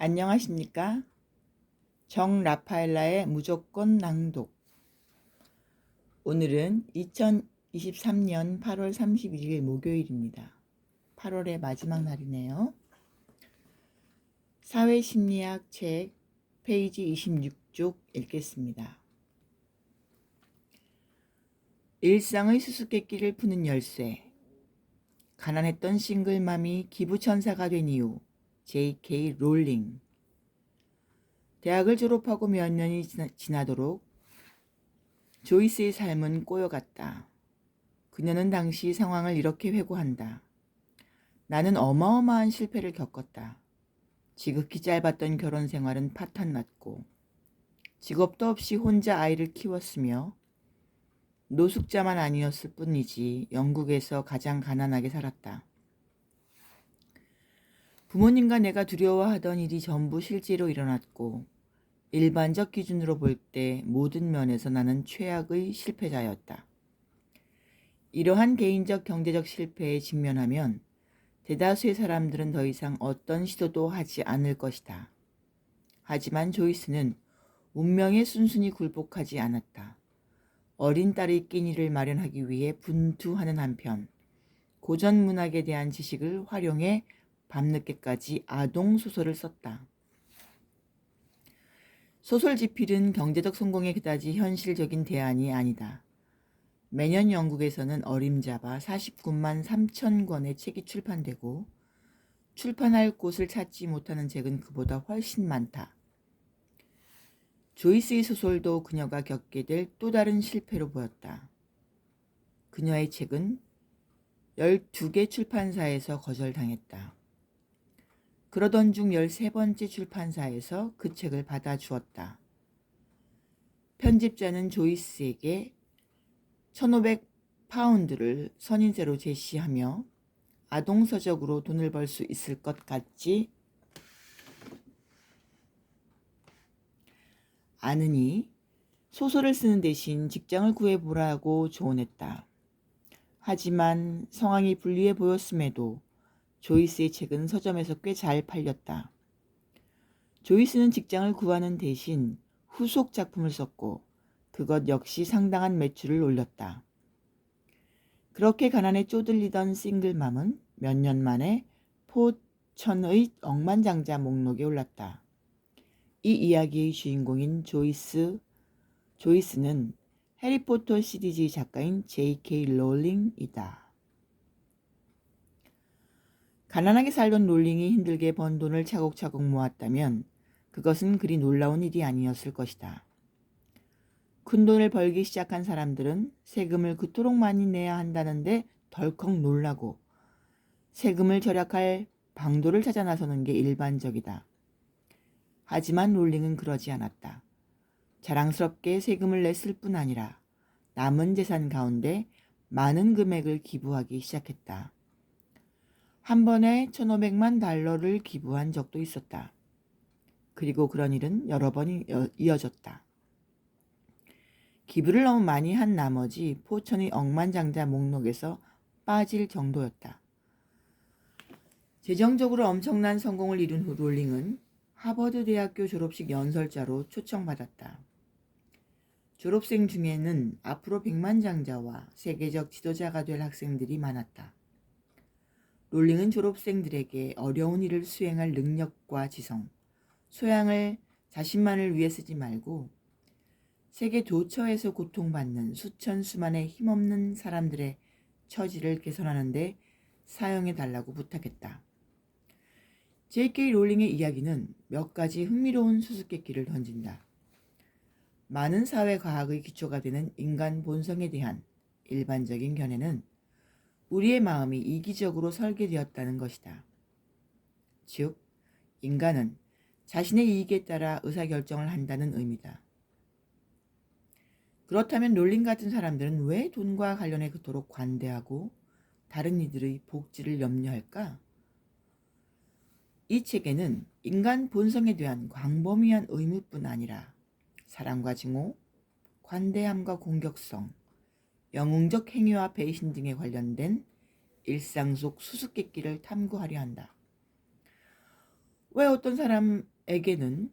안녕하십니까? 정 라파엘라의 무조건 낭독. 오늘은 2023년 8월 31일 목요일입니다. 8월의 마지막 날이네요. 사회심리학 책 페이지 26쪽 읽겠습니다. 일상의 수수께끼를 푸는 열쇠. 가난했던 싱글맘이 기부천사가 된 이유. J.K. 롤링. 대학을 졸업하고 몇 년이 지나도록 조이스의 삶은 꼬여갔다. 그녀는 당시 상황을 이렇게 회고한다. 나는 어마어마한 실패를 겪었다. 지극히 짧았던 결혼 생활은 파탄났고 직업도 없이 혼자 아이를 키웠으며 노숙자만 아니었을 뿐이지 영국에서 가장 가난하게 살았다. 부모님과 내가 두려워하던 일이 전부 실제로 일어났고 일반적 기준으로 볼 때 모든 면에서 나는 최악의 실패자였다. 이러한 개인적 경제적 실패에 직면하면 대다수의 사람들은 더 이상 어떤 시도도 하지 않을 것이다. 하지만 조이스는 운명에 순순히 굴복하지 않았다. 어린 딸의 끼니를 마련하기 위해 분투하는 한편 고전 문학에 대한 지식을 활용해 밤늦게까지 아동 소설을 썼다. 소설 집필은 경제적 성공에 그다지 현실적인 대안이 아니다. 매년 영국에서는 어림잡아 49만 3천 권의 책이 출판되고 출판할 곳을 찾지 못하는 책은 그보다 훨씬 많다. 조이스의 소설도 그녀가 겪게 될 또 다른 실패로 보였다. 그녀의 책은 12개 출판사에서 거절당했다. 그러던 중 13번째 출판사에서 그 책을 받아주었다. 편집자는 조이스에게 1,500파운드를 선인세로 제시하며 아동서적으로 돈을 벌 수 있을 것 같지 않으니 소설을 쓰는 대신 직장을 구해보라고 조언했다. 하지만 상황이 불리해 보였음에도 조이스의 책은 서점에서 꽤 잘 팔렸다. 조이스는 직장을 구하는 대신 후속 작품을 썼고 그것 역시 상당한 매출을 올렸다. 그렇게 가난에 쪼들리던 싱글맘은 몇 년 만에 포천의 억만장자 목록에 올랐다. 이 이야기의 주인공인 조이스는 해리포터 시리즈의 작가인 J.K. 롤링이다. 가난하게 살던 롤링이 힘들게 번 돈을 차곡차곡 모았다면 그것은 그리 놀라운 일이 아니었을 것이다. 큰 돈을 벌기 시작한 사람들은 세금을 그토록 많이 내야 한다는데 덜컥 놀라고 세금을 절약할 방도를 찾아 나서는 게 일반적이다. 하지만 롤링은 그러지 않았다. 자랑스럽게 세금을 냈을 뿐 아니라 남은 재산 가운데 많은 금액을 기부하기 시작했다. 한 번에 1,500만 달러를 기부한 적도 있었다. 그리고 그런 일은 여러 번 이어졌다. 기부를 너무 많이 한 나머지 포천의 억만장자 목록에서 빠질 정도였다. 재정적으로 엄청난 성공을 이룬 후 롤링은 하버드 대학교 졸업식 연설자로 초청받았다. 졸업생 중에는 앞으로 백만장자와 세계적 지도자가 될 학생들이 많았다. 롤링은 졸업생들에게 어려운 일을 수행할 능력과 지성, 소양을 자신만을 위해 쓰지 말고 세계 도처에서 고통받는 수천 수만의 힘없는 사람들의 처지를 개선하는 데 사용해 달라고 부탁했다. J.K. 롤링의 이야기는 몇 가지 흥미로운 수수께끼를 던진다. 많은 사회과학의 기초가 되는 인간 본성에 대한 일반적인 견해는 우리의 마음이 이기적으로 설계되었다는 것이다. 즉, 인간은 자신의 이익에 따라 의사결정을 한다는 의미다. 그렇다면 롤링 같은 사람들은 왜 돈과 관련해 그토록 관대하고 다른 이들의 복지를 염려할까? 이 책에는 인간 본성에 대한 광범위한 의무뿐 아니라 사랑과 증오, 관대함과 공격성, 영웅적 행위와 배신 등에 관련된 일상 속 수수께끼를 탐구하려 한다. 왜 어떤 사람에게는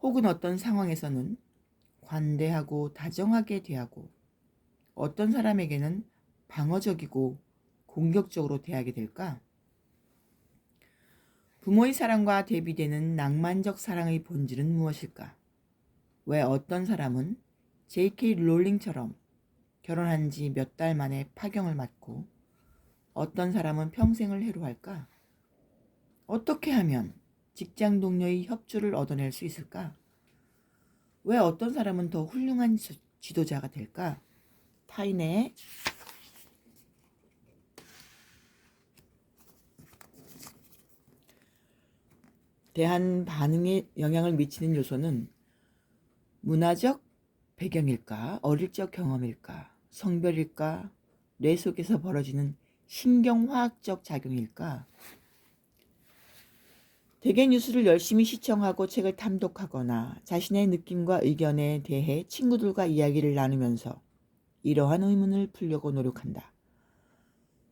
혹은 어떤 상황에서는 관대하고 다정하게 대하고 어떤 사람에게는 방어적이고 공격적으로 대하게 될까? 부모의 사랑과 대비되는 낭만적 사랑의 본질은 무엇일까? 왜 어떤 사람은 J.K. 롤링처럼 결혼한 지 몇 달 만에 파경을 맞고 어떤 사람은 평생을 해로할까? 어떻게 하면 직장 동료의 협조를 얻어낼 수 있을까? 왜 어떤 사람은 더 훌륭한 지도자가 될까? 타인의 대한 반응에 영향을 미치는 요소는 문화적 배경일까? 어릴 적 경험일까? 성별일까? 뇌 속에서 벌어지는 신경화학적 작용일까? 대개 뉴스를 열심히 시청하고 책을 탐독하거나 자신의 느낌과 의견에 대해 친구들과 이야기를 나누면서 이러한 의문을 풀려고 노력한다.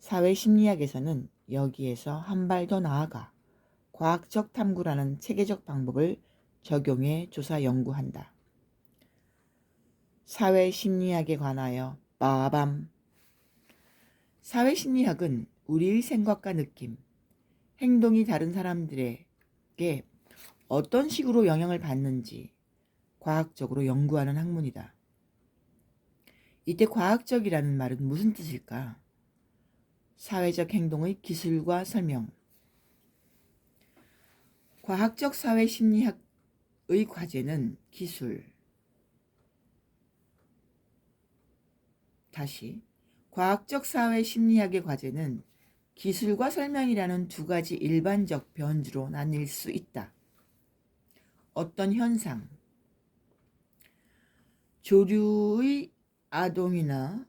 사회심리학에서는 여기에서 한 발 더 나아가 과학적 탐구라는 체계적 방법을 적용해 조사 연구한다. 사회심리학에 관하여 빠밤. 사회심리학은 우리의 생각과 느낌, 행동이 다른 사람들에게 어떤 식으로 영향을 받는지 과학적으로 연구하는 학문이다. 이때 과학적이라는 말은 무슨 뜻일까? 사회적 행동의 기술과 설명. 과학적 사회심리학의 과제는 과학적 사회심리학의 과제는 기술과 설명이라는 두 가지 일반적 변주로 나뉠 수 있다. 어떤 현상, 조류의 이동이나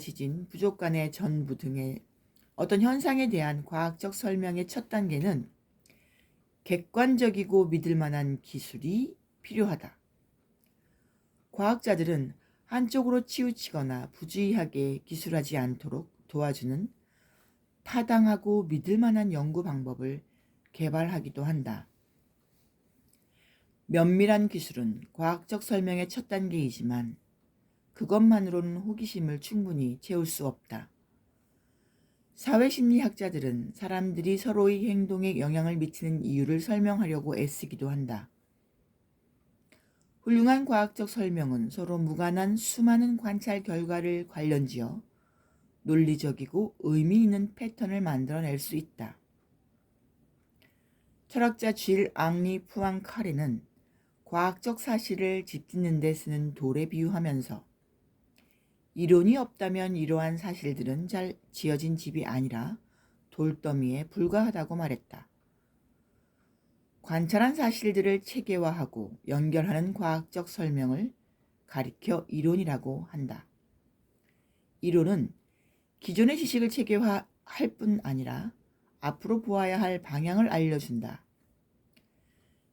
지진, 부족 간의 전부 등의 어떤 현상에 대한 과학적 설명의 첫 단계는 객관적이고 믿을 만한 기술이 필요하다. 과학자들은 한쪽으로 치우치거나 부주의하게 기술하지 않도록 도와주는 타당하고 믿을 만한 연구 방법을 개발하기도 한다. 면밀한 기술은 과학적 설명의 첫 단계이지만 그것만으로는 호기심을 충분히 채울 수 없다. 사회심리학자들은 사람들이 서로의 행동에 영향을 미치는 이유를 설명하려고 애쓰기도 한다. 훌륭한 과학적 설명은 서로 무관한 수많은 관찰 결과를 관련지어 논리적이고 의미 있는 패턴을 만들어낼 수 있다. 철학자 쥘 앙리 푸앙카레는 과학적 사실을 집짓는 데 쓰는 돌에 비유하면서 이론이 없다면 이러한 사실들은 잘 지어진 집이 아니라 돌더미에 불과하다고 말했다. 관찰한 사실들을 체계화하고 연결하는 과학적 설명을 가리켜 이론이라고 한다. 이론은 기존의 지식을 체계화할 뿐 아니라 앞으로 보아야 할 방향을 알려준다.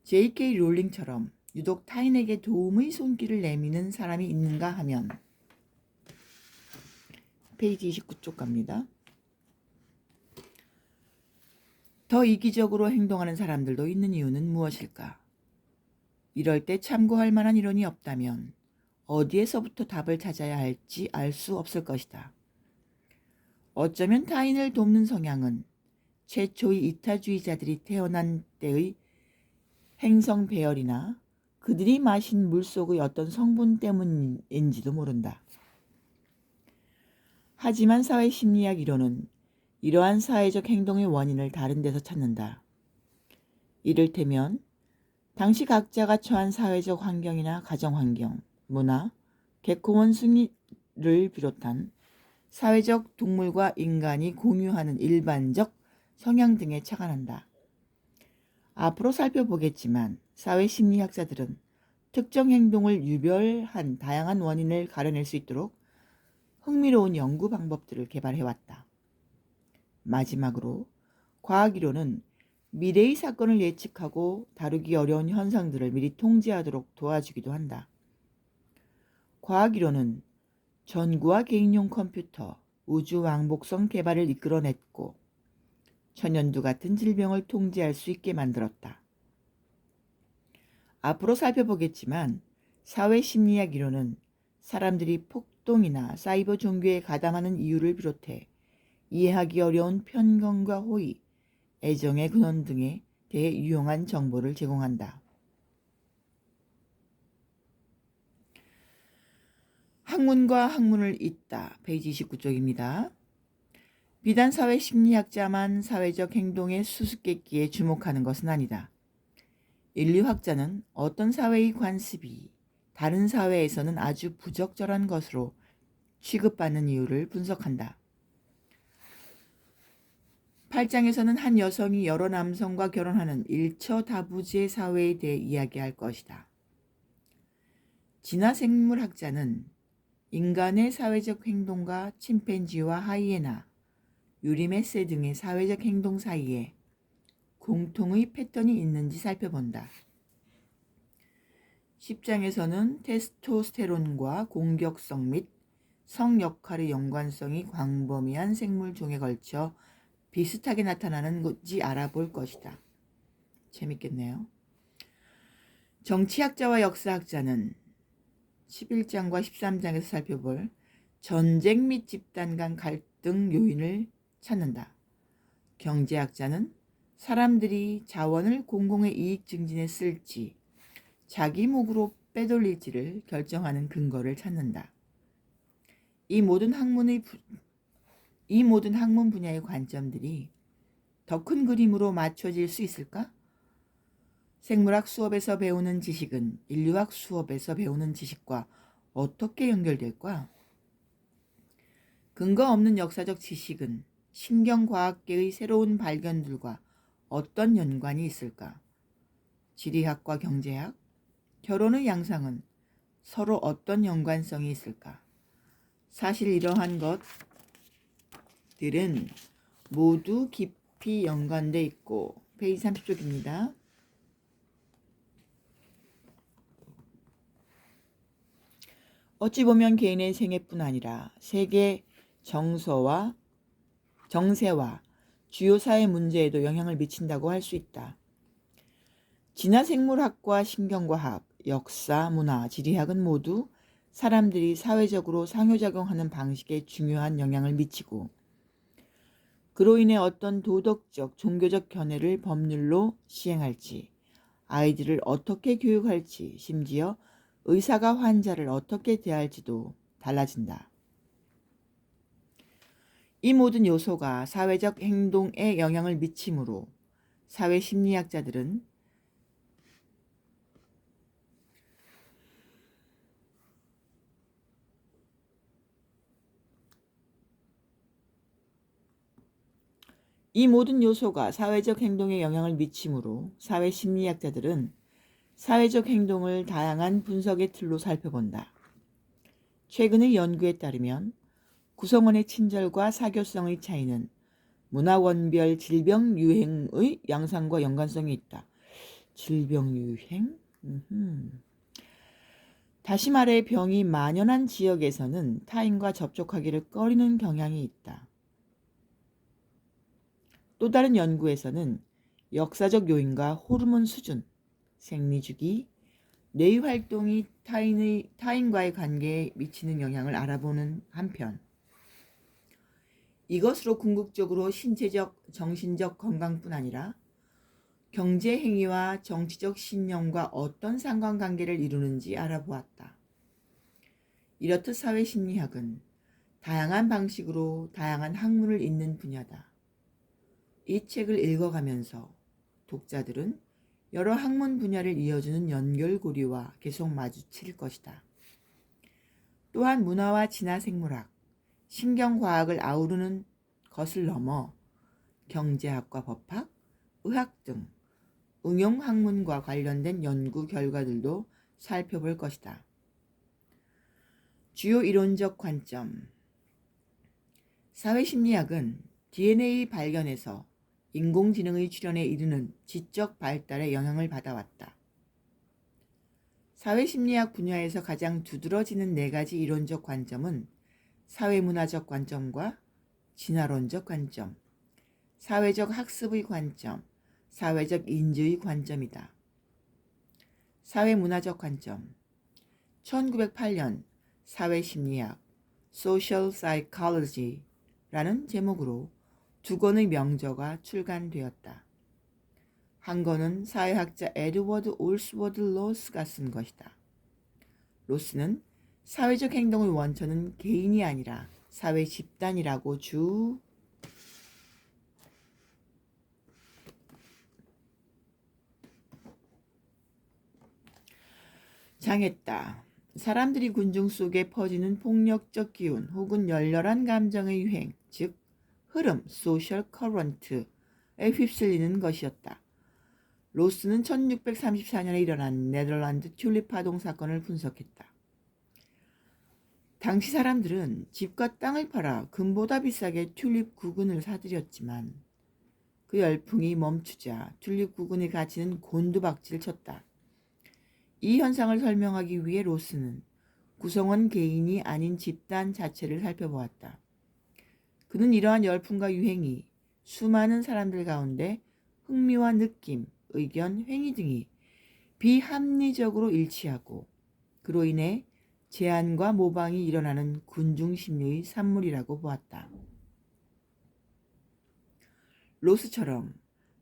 J.K. 롤링처럼 유독 타인에게 도움의 손길을 내미는 사람이 있는가 하면 페이지 29쪽 갑니다. 더 이기적으로 행동하는 사람들도 있는 이유는 무엇일까? 이럴 때 참고할 만한 이론이 없다면 어디에서부터 답을 찾아야 할지 알 수 없을 것이다. 어쩌면 타인을 돕는 성향은 최초의 이타주의자들이 태어난 때의 행성 배열이나 그들이 마신 물 속의 어떤 성분 때문인지도 모른다. 하지만 사회심리학 이론은 이러한 사회적 행동의 원인을 다른 데서 찾는다. 이를테면 당시 각자가 처한 사회적 환경이나 가정환경, 문화, 개코원숭이를 비롯한 사회적 동물과 인간이 공유하는 일반적 성향 등에 착안한다. 앞으로 살펴보겠지만 사회심리학자들은 특정 행동을 유별한 다양한 원인을 가려낼 수 있도록 흥미로운 연구 방법들을 개발해왔다. 마지막으로 과학이론은 미래의 사건을 예측하고 다루기 어려운 현상들을 미리 통제하도록 도와주기도 한다. 과학이론은 전구와 개인용 컴퓨터, 우주 왕복선 개발을 이끌어냈고 천연두 같은 질병을 통제할 수 있게 만들었다. 앞으로 살펴보겠지만 사회심리학 이론은 사람들이 폭동이나 사이버 종교에 가담하는 이유를 비롯해 이해하기 어려운 편견과 호의, 애정의 근원 등에 대해 유용한 정보를 제공한다. 학문과 학문을 잇다. 페이지 29쪽입니다. 비단 사회심리학자만 사회적 행동의 수수께끼에 주목하는 것은 아니다. 인류학자는 어떤 사회의 관습이 다른 사회에서는 아주 부적절한 것으로 취급받는 이유를 분석한다. 8장에서는 한 여성이 여러 남성과 결혼하는 일처다부지의 사회에 대해 이야기할 것이다. 진화생물학자는 인간의 사회적 행동과 침팬지와 하이에나, 유리메세 등의 사회적 행동 사이에 공통의 패턴이 있는지 살펴본다. 10장에서는 테스토스테론과 공격성 및 성 역할의 연관성이 광범위한 생물종에 걸쳐 비슷하게 나타나는지 알아볼 것이다. 재밌겠네요. 정치학자와 역사학자는 11장과 13장에서 살펴볼 전쟁 및 집단 간 갈등 요인을 찾는다. 경제학자는 사람들이 자원을 공공의 이익 증진에 쓸지 자기 목으로 빼돌릴지를 결정하는 근거를 찾는다. 이 모든 학문 분야의 관점들이 더 큰 그림으로 맞춰질 수 있을까? 생물학 수업에서 배우는 지식은 인류학 수업에서 배우는 지식과 어떻게 연결될까? 근거 없는 역사적 지식은 신경과학계의 새로운 발견들과 어떤 연관이 있을까? 지리학과 경제학, 결혼의 양상은 서로 어떤 연관성이 있을까? 사실 이러한 것들은 모두 깊이 연관돼 있고 페이지 30쪽입니다. 어찌 보면 개인의 생애뿐 아니라 세계 정세와 주요 사회 문제에도 영향을 미친다고 할 수 있다. 진화생물학과 신경과학, 역사, 문화, 지리학은 모두 사람들이 사회적으로 상호작용하는 방식에 중요한 영향을 미치고 그로 인해 어떤 도덕적, 종교적 견해를 법률로 시행할지, 아이들을 어떻게 교육할지, 심지어 의사가 환자를 어떻게 대할지도 달라진다. 이 모든 요소가 사회적 행동에 영향을 미치므로 사회심리학자들은 사회적 행동을 다양한 분석의 틀로 살펴본다. 최근의 연구에 따르면 구성원의 친절과 사교성의 차이는 문화원별 질병 유행의 양상과 연관성이 있다. 질병 유행? 다시 말해 병이 만연한 지역에서는 타인과 접촉하기를 꺼리는 경향이 있다. 또 다른 연구에서는 역사적 요인과 호르몬 수준, 생리주기, 뇌의 활동이 타인과의 관계에 미치는 영향을 알아보는 한편 이것으로 궁극적으로 신체적, 정신적 건강뿐 아니라 경제 행위와 정치적 신념과 어떤 상관관계를 이루는지 알아보았다. 이렇듯 사회심리학은 다양한 방식으로 다양한 학문을 잇는 분야다. 이 책을 읽어가면서 독자들은 여러 학문 분야를 이어주는 연결고리와 계속 마주칠 것이다. 또한 문화와 진화생물학, 신경과학을 아우르는 것을 넘어 경제학과 법학, 의학 등 응용학문과 관련된 연구 결과들도 살펴볼 것이다. 주요 이론적 관점. 사회심리학은 DNA 발견에서 인공지능의 출현에 이르는 지적 발달에 영향을 받아왔다. 사회심리학 분야에서 가장 두드러지는 4가지 이론적 관점은 사회문화적 관점과 진화론적 관점, 사회적 학습의 관점, 사회적 인지의 관점이다. 사회문화적 관점. 1908년 사회심리학 Social Psychology라는 제목으로 두 권의 명저가 출간되었다. 한 권은 사회학자 에드워드 올스워드 로스가 쓴 것이다. 로스는 사회적 행동의 원천은 개인이 아니라 사회 집단이라고 주장했다. 사람들이 군중 속에 퍼지는 폭력적 기운 혹은 열렬한 감정의 유행, 즉 흐름, 소셜 커런트에 휩쓸리는 것이었다. 로스는 1634년에 일어난 네덜란드 튤립 파동 사건을 분석했다. 당시 사람들은 집과 땅을 팔아 금보다 비싸게 튤립 구근을 사들였지만 그 열풍이 멈추자 튤립 구근의 가치는 곤두박질 쳤다. 이 현상을 설명하기 위해 로스는 구성원 개인이 아닌 집단 자체를 살펴보았다. 그는 이러한 열풍과 유행이 수많은 사람들 가운데 흥미와 느낌, 의견, 행위 등이 비합리적으로 일치하고 그로 인해 제한과 모방이 일어나는 군중심리의 산물이라고 보았다. 로스처럼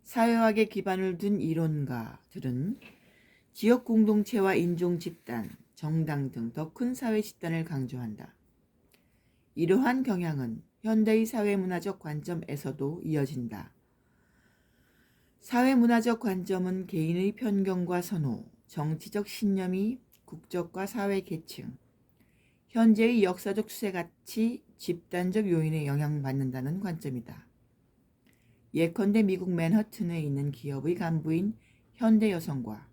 사회학에 기반을 둔 이론가들은 지역 공동체와 인종 집단, 정당 등 더 큰 사회 집단을 강조한다. 이러한 경향은 현대의 사회문화적 관점에서도 이어진다. 사회문화적 관점은 개인의 편견과 선호, 정치적 신념이 국적과 사회 계층, 현재의 역사적 추세같이 집단적 요인에 영향받는다는 관점이다. 예컨대 미국 맨하튼에 있는 기업의 간부인 현대 여성과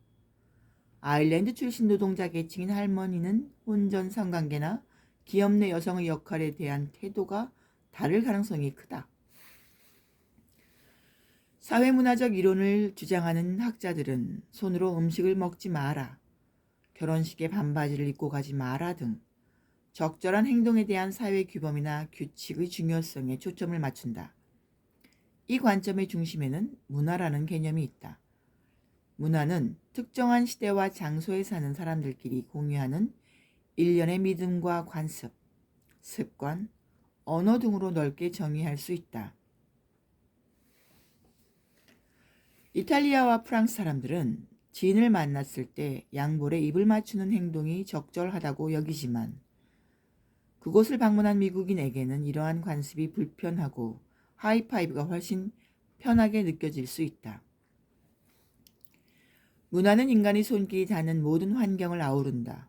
아일랜드 출신 노동자 계층인 할머니는 혼전 성관계나 기업 내 여성의 역할에 대한 태도가 다를 가능성이 크다. 사회문화적 이론을 주장하는 학자들은 손으로 음식을 먹지 마라, 결혼식에 반바지를 입고 가지 마라 등 적절한 행동에 대한 사회 규범이나 규칙의 중요성에 초점을 맞춘다. 이 관점의 중심에는 문화라는 개념이 있다. 문화는 특정한 시대와 장소에 사는 사람들끼리 공유하는 일련의 믿음과 관습, 습관, 언어 등으로 넓게 정의할 수 있다. 이탈리아와 프랑스 사람들은 지인을 만났을 때 양볼에 입을 맞추는 행동이 적절하다고 여기지만 그곳을 방문한 미국인에게는 이러한 관습이 불편하고 하이파이브가 훨씬 편하게 느껴질 수 있다. 문화는 인간의 손길이 닿는 모든 환경을 아우른다.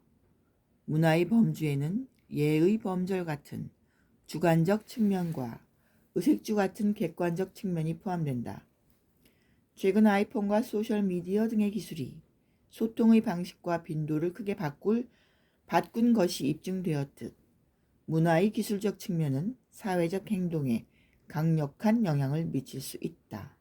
문화의 범주에는 예의 범절 같은 주관적 측면과 의식주 같은 객관적 측면이 포함된다. 최근 아이폰과 소셜미디어 등의 기술이 소통의 방식과 빈도를 크게 바꾼 것이 입증되었듯 문화의 기술적 측면은 사회적 행동에 강력한 영향을 미칠 수 있다.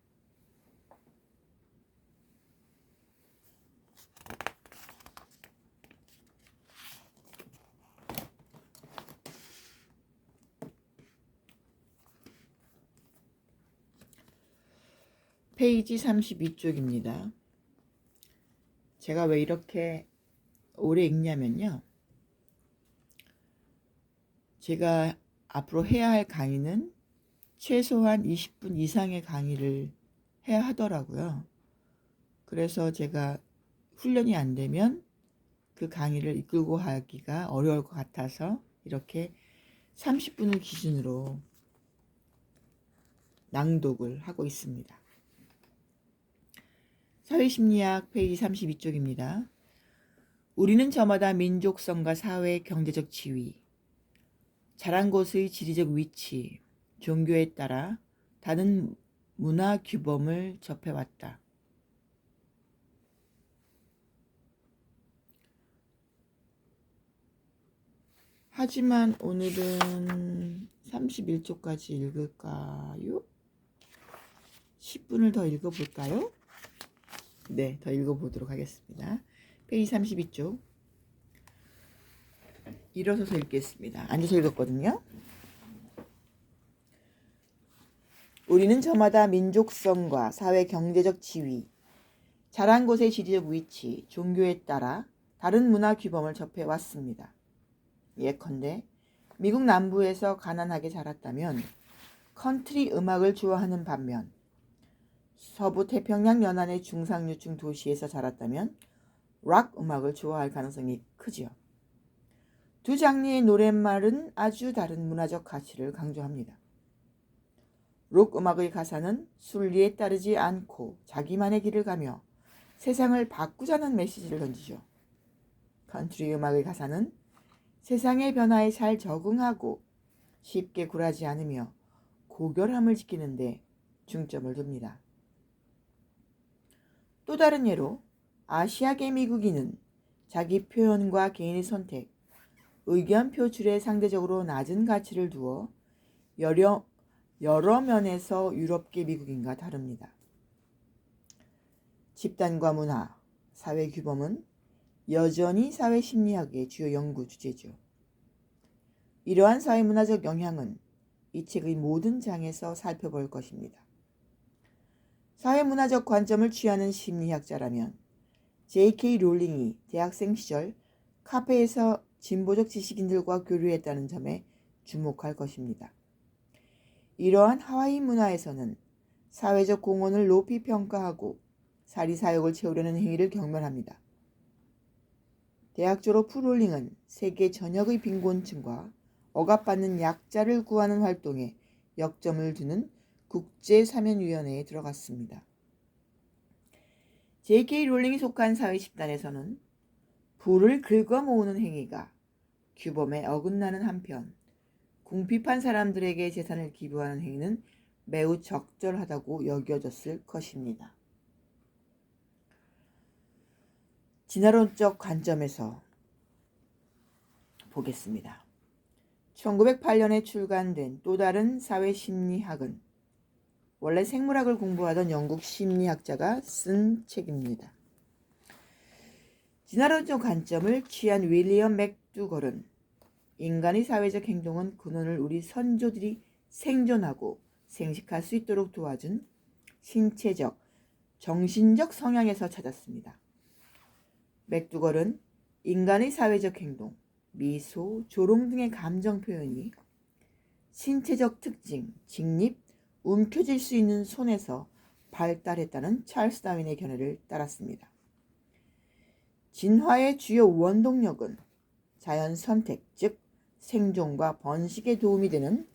페이지 32쪽입니다. 제가 왜 이렇게 오래 읽냐면요. 제가 앞으로 해야 할 강의는 최소한 20분 이상의 강의를 해야 하더라고요. 그래서 제가 훈련이 안 되면 그 강의를 이끌고 하기가 어려울 것 같아서 이렇게 30분을 기준으로 낭독을 하고 있습니다. 사회심리학 페이지 32쪽입니다. 우리는 저마다 민족성과 사회 경제적 지위, 자란 곳의 지리적 위치, 종교에 따라 다른 문화 규범을 접해왔다. 하지만 오늘은 31쪽까지 읽을까요? 10분을 더 읽어볼까요? 네, 더 읽어보도록 하겠습니다. 페이지 32쪽. 일어서서 읽겠습니다. 앉아서 읽었거든요. 우리는 저마다 민족성과 사회 경제적 지위, 자란 곳의 지리적 위치, 종교에 따라 다른 문화 규범을 접해왔습니다. 예컨대 미국 남부에서 가난하게 자랐다면 컨트리 음악을 좋아하는 반면 서부 태평양 연안의 중상류층 도시에서 자랐다면 락 음악을 좋아할 가능성이 크지요. 두 장르의 노랫말은 아주 다른 문화적 가치를 강조합니다. 록 음악의 가사는 순리에 따르지 않고 자기만의 길을 가며 세상을 바꾸자는 메시지를 던지죠. 컨트리 음악의 가사는 세상의 변화에 잘 적응하고 쉽게 굴하지 않으며 고결함을 지키는데 중점을 둡니다. 또 다른 예로 아시아계 미국인은 자기 표현과 개인의 선택, 의견 표출에 상대적으로 낮은 가치를 두어 여러 면에서 유럽계 미국인과 다릅니다. 집단과 문화, 사회 규범은 여전히 사회 심리학의 주요 연구 주제죠. 이러한 사회문화적 영향은 이 책의 모든 장에서 살펴볼 것입니다. 사회문화적 관점을 취하는 심리학자라면 J.K. 롤링이 대학생 시절 카페에서 진보적 지식인들과 교류했다는 점에 주목할 것입니다. 이러한 하와이 문화에서는 사회적 공헌을 높이 평가하고 사리사욕을 채우려는 행위를 경멸합니다. 대학 졸업 후 롤링은 세계 전역의 빈곤층과 억압받는 약자를 구하는 활동에 역점을 두는 국제사면위원회에 들어갔습니다. J.K. 롤링이 속한 사회 집단에서는 부를 긁어 모으는 행위가 규범에 어긋나는 한편 궁핍한 사람들에게 재산을 기부하는 행위는 매우 적절하다고 여겨졌을 것입니다. 진화론적 관점에서 보겠습니다. 1908년에 출간된 또 다른 사회심리학은 원래 생물학을 공부하던 영국 심리학자가 쓴 책입니다. 진화론적 관점을 취한 윌리엄 맥두걸은 인간의 사회적 행동은 근원을 우리 선조들이 생존하고 생식할 수 있도록 도와준 신체적, 정신적 성향에서 찾았습니다. 맥두걸은 인간의 사회적 행동, 미소, 조롱 등의 감정 표현이 신체적 특징, 직립, 움켜쥘 수 있는 손에서 발달했다는 찰스 다윈의 견해를 따랐습니다. 진화의 주요 원동력은 자연 선택, 즉 생존과 번식에 도움이 되는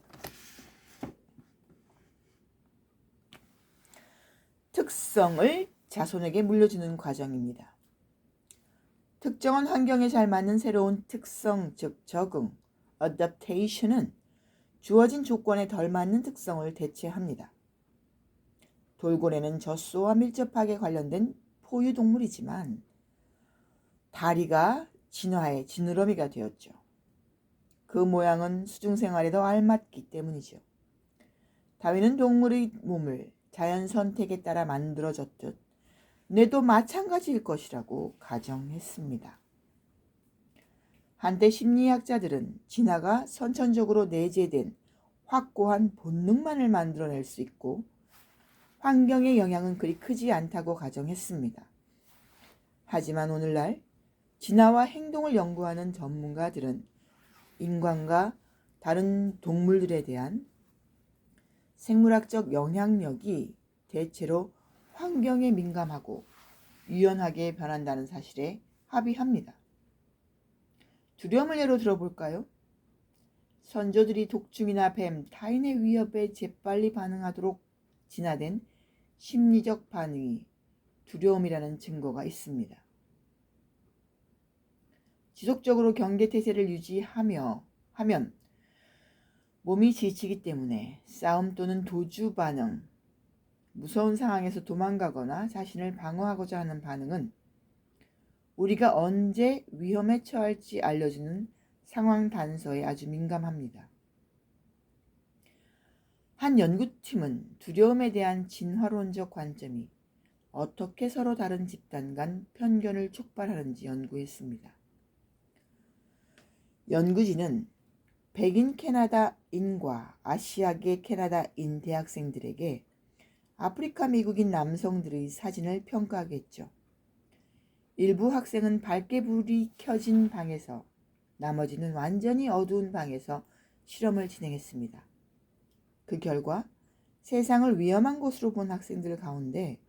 특성을 자손에게 물려주는 과정입니다. 특정한 환경에 잘 맞는 새로운 특성, 즉 적응, adaptation은 주어진 조건에 덜 맞는 특성을 대체합니다. 돌고래는 젖소와 밀접하게 관련된 포유동물이지만 다리가 진화의 지느러미가 되었죠. 그 모양은 수중생활에 더 알맞기 때문이죠. 다윈은 동물의 몸을 자연 선택에 따라 만들어졌듯 뇌도 마찬가지일 것이라고 가정했습니다. 한때 심리학자들은 진화가 선천적으로 내재된 확고한 본능만을 만들어낼 수 있고 환경의 영향은 그리 크지 않다고 가정했습니다. 하지만 오늘날 진화와 행동을 연구하는 전문가들은 인간과 다른 동물들에 대한 생물학적 영향력이 대체로 환경에 민감하고 유연하게 변한다는 사실에 합의합니다. 두려움을 예로 들어볼까요? 선조들이 독충이나 뱀, 타인의 위협에 재빨리 반응하도록 진화된 심리적 반응이 두려움이라는 증거가 있습니다. 지속적으로 경계태세를 유지하면 몸이 지치기 때문에 싸움 또는 도주 반응, 무서운 상황에서 도망가거나 자신을 방어하고자 하는 반응은 우리가 언제 위험에 처할지 알려주는 상황 단서에 아주 민감합니다. 한 연구팀은 두려움에 대한 진화론적 관점이 어떻게 서로 다른 집단 간 편견을 촉발하는지 연구했습니다. 연구진은 백인 캐나다인과 아시아계 캐나다인 대학생들에게 아프리카 미국인 남성들의 사진을 평가하겠죠. 일부 학생은 밝게 불이 켜진 방에서, 나머지는 완전히 어두운 방에서 실험을 진행했습니다. 그 결과 세상을 위험한 곳으로 본 학생들 가운데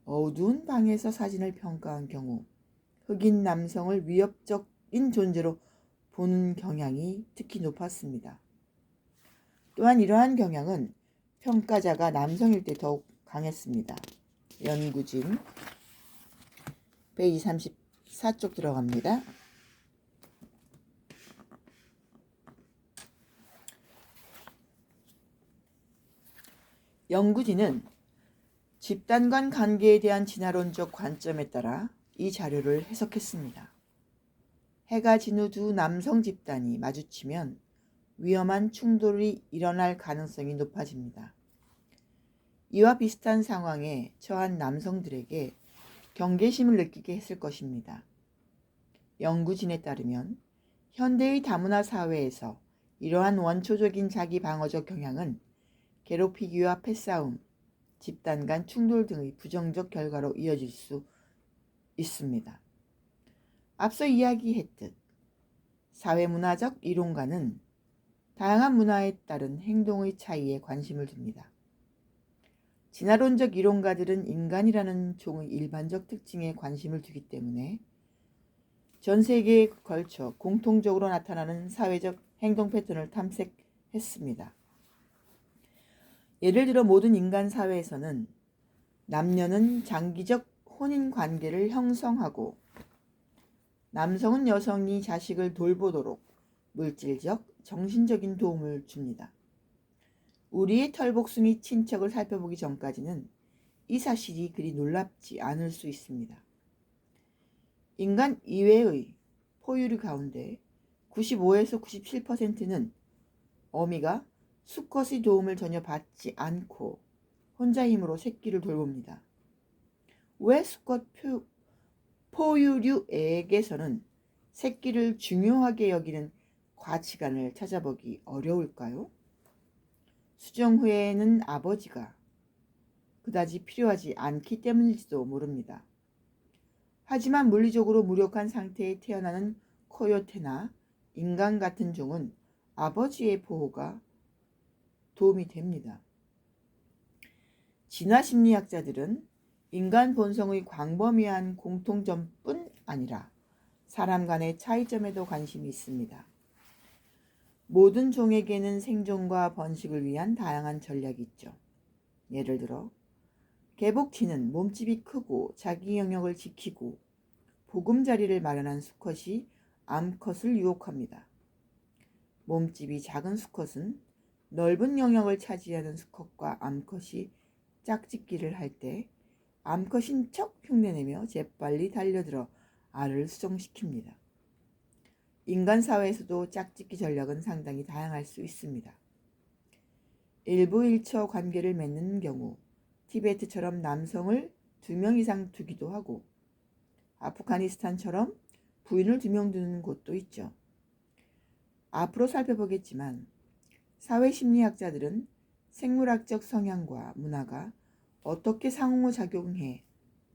어두운 방에서 사진을 평가한 경우 흑인 남성을 위협적인 존재로 보는 경향이 특히 높았습니다. 또한 이러한 경향은 평가자가 남성일 때 더욱 강했습니다. 연구진 페이지 34쪽 들어갑니다. 연구진은 집단 간 관계에 대한 진화론적 관점에 따라 이 자료를 해석했습니다. 해가 진 후 두 남성 집단이 마주치면 위험한 충돌이 일어날 가능성이 높아집니다. 이와 비슷한 상황에 처한 남성들에게 경계심을 느끼게 했을 것입니다. 연구진에 따르면 현대의 다문화 사회에서 이러한 원초적인 자기 방어적 경향은 괴롭히기와 패싸움, 집단 간 충돌 등의 부정적 결과로 이어질 수 있습니다. 앞서 이야기했듯 사회문화적 이론가는 다양한 문화에 따른 행동의 차이에 관심을 둡니다. 진화론적 이론가들은 인간이라는 종의 일반적 특징에 관심을 두기 때문에 전 세계에 걸쳐 공통적으로 나타나는 사회적 행동 패턴을 탐색했습니다. 예를 들어 모든 인간 사회에서는 남녀는 장기적 혼인 관계를 형성하고 남성은 여성이 자식을 돌보도록 물질적, 정신적인 도움을 줍니다. 우리의 털복숭이 및 친척을 살펴보기 전까지는 이 사실이 그리 놀랍지 않을 수 있습니다. 인간 이외의 포유류 가운데 95에서 97%는 어미가 수컷의 도움을 전혀 받지 않고 혼자 힘으로 새끼를 돌봅니다. 왜 수컷 포유류에게서는 새끼를 중요하게 여기는 가치관을 찾아보기 어려울까요? 수정 후에는 아버지가 그다지 필요하지 않기 때문일지도 모릅니다. 하지만 물리적으로 무력한 상태에 태어나는 코요테나 인간 같은 종은 아버지의 보호가 도움이 됩니다. 진화심리학자들은 인간 본성의 광범위한 공통점뿐 아니라 사람 간의 차이점에도 관심이 있습니다. 모든 종에게는 생존과 번식을 위한 다양한 전략이 있죠. 예를 들어 개복치는 몸집이 크고 자기 영역을 지키고 보금자리를 마련한 수컷이 암컷을 유혹합니다. 몸집이 작은 수컷은 넓은 영역을 차지하는 수컷과 암컷이 짝짓기를 할 때 암컷인 척 흉내내며 재빨리 달려들어 알을 수정시킵니다. 인간 사회에서도 짝짓기 전략은 상당히 다양할 수 있습니다. 일부 일처 관계를 맺는 경우 티베트처럼 남성을 2명 이상 두기도 하고 아프가니스탄처럼 부인을 2명 두는 곳도 있죠. 앞으로 살펴보겠지만 사회심리학자들은 생물학적 성향과 문화가 어떻게 상호작용해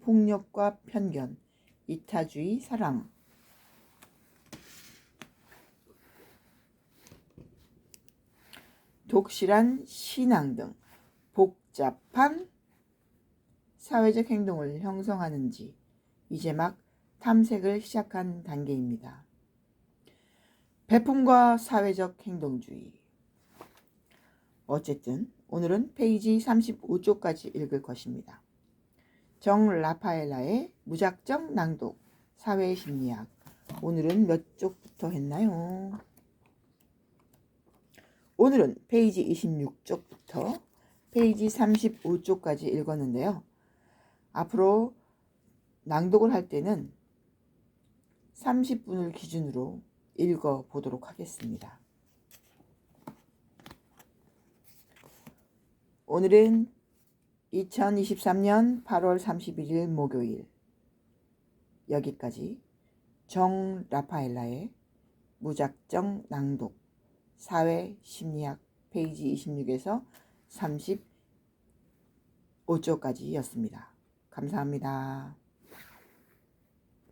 폭력과 편견, 이타주의, 사랑, 독실한 신앙 등 복잡한 사회적 행동을 형성하는지 이제 막 탐색을 시작한 단계입니다. 배품과 사회적 행동주의. 어쨌든 오늘은 페이지 35쪽까지 읽을 것입니다. 정 라파엘라의 무작정 낭독, 사회심리학. 오늘은 몇 쪽부터 했나요? 오늘은 페이지 26쪽부터 페이지 35쪽까지 읽었는데요. 앞으로 낭독을 할 때는 30분을 기준으로 읽어보도록 하겠습니다. 오늘은 2023년 8월 31일 목요일. 여기까지 정 라파엘라의 무작정 낭독, 사회심리학 페이지 26에서 35쪽까지였습니다. 감사합니다.